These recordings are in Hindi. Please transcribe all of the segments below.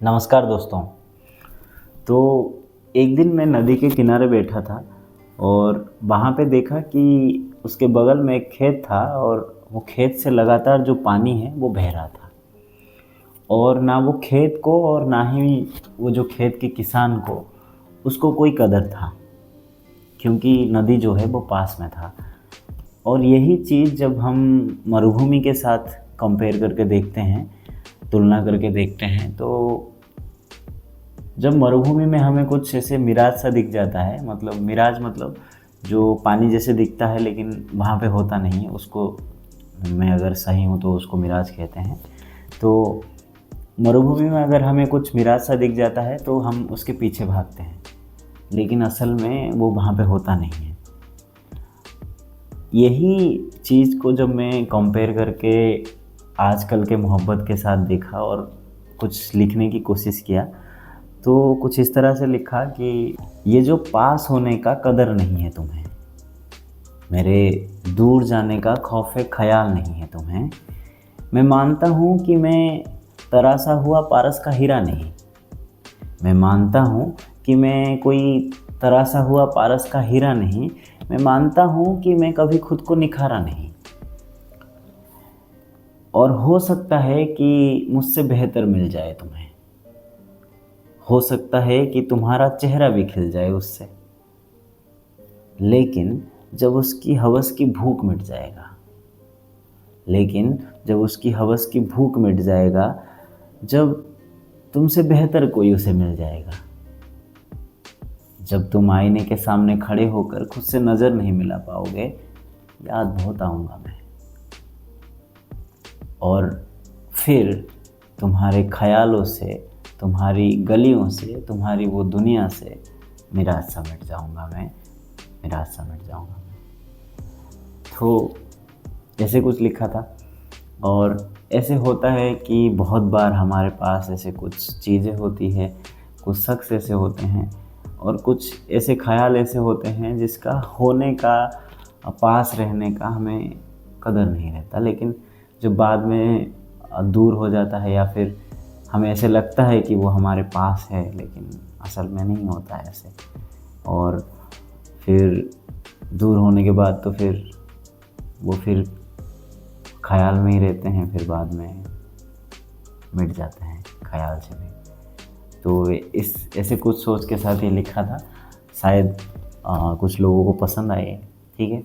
नमस्कार दोस्तों। तो एक दिन मैं नदी के किनारे बैठा था और वहाँ पे देखा कि उसके बगल में एक खेत था और वो खेत से लगातार जो पानी है वो बह रहा था। और ना वो खेत को और ना ही वो जो खेत के किसान को उसको कोई कदर था, क्योंकि नदी जो है वो पास में था। और यही चीज़ जब हम मरुभूमि के साथ कंपेयर करके देखते हैं, तुलना करके देखते हैं, तो जब मरुभूमि में हमें कुछ ऐसे मिराज सा दिख जाता है, मतलब मिराज मतलब जो पानी जैसे दिखता है लेकिन वहाँ पे होता नहीं है, उसको मैं अगर सही हूँ तो उसको मिराज कहते हैं। तो मरुभूमि में अगर हमें कुछ मिराज सा दिख जाता है तो हम उसके पीछे भागते हैं, लेकिन असल में वो वहाँ पे होता नहीं है। यही चीज़ को जब मैं कंपेयर करके आजकल के मोहब्बत के साथ देखा और कुछ लिखने की कोशिश किया, तो कुछ इस तरह से लिखा कि ये जो पास होने का कदर नहीं है तुम्हें, मेरे दूर जाने का खौफ़े ख़याल नहीं है तुम्हें। मैं मानता हूँ कि मैं तरासा हुआ पारस का हीरा नहीं। मैं मानता हूँ कि मैं कोई तरासा हुआ पारस का हीरा नहीं। मैं मानता हूँ कि मैं कभी खुद को निखारा नहीं। और हो सकता है कि मुझसे बेहतर मिल जाए तुम्हें। हो सकता है कि तुम्हारा चेहरा भी खिल जाए उससे, लेकिन जब उसकी हवस की भूख मिट जाएगा, लेकिन जब उसकी हवस की भूख मिट जाएगा, जब तुमसे बेहतर कोई उसे मिल जाएगा, जब तुम आईने के सामने खड़े होकर खुद से नज़र नहीं मिला पाओगे, याद बहुत आऊँगा मैं। और फिर तुम्हारे ख़यालों से, तुम्हारी गलियों से, तुम्हारी वो दुनिया से मिराज सा मिट जाऊँगा मैं, मिराज सा मिट जाऊँगा मैं। तो ऐसे कुछ लिखा था। और ऐसे होता है कि बहुत बार हमारे पास ऐसे कुछ चीज़ें होती है, कुछ शख्स ऐसे होते हैं और कुछ ऐसे ख़याल ऐसे होते हैं जिसका होने का, पास रहने का हमें कदर नहीं रहता, लेकिन जब बाद में दूर हो जाता है या फिर हमें ऐसे लगता है कि वो हमारे पास है, लेकिन असल में नहीं होता है ऐसे। और फिर दूर होने के बाद तो फिर वो फिर ख़याल में ही रहते हैं, फिर बाद में मिट जाते हैं ख़याल से भी। तो इस ऐसे कुछ सोच के साथ ये लिखा था। शायद कुछ लोगों को पसंद आए। ठीक है,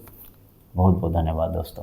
बहुत बहुत धन्यवाद दोस्तों।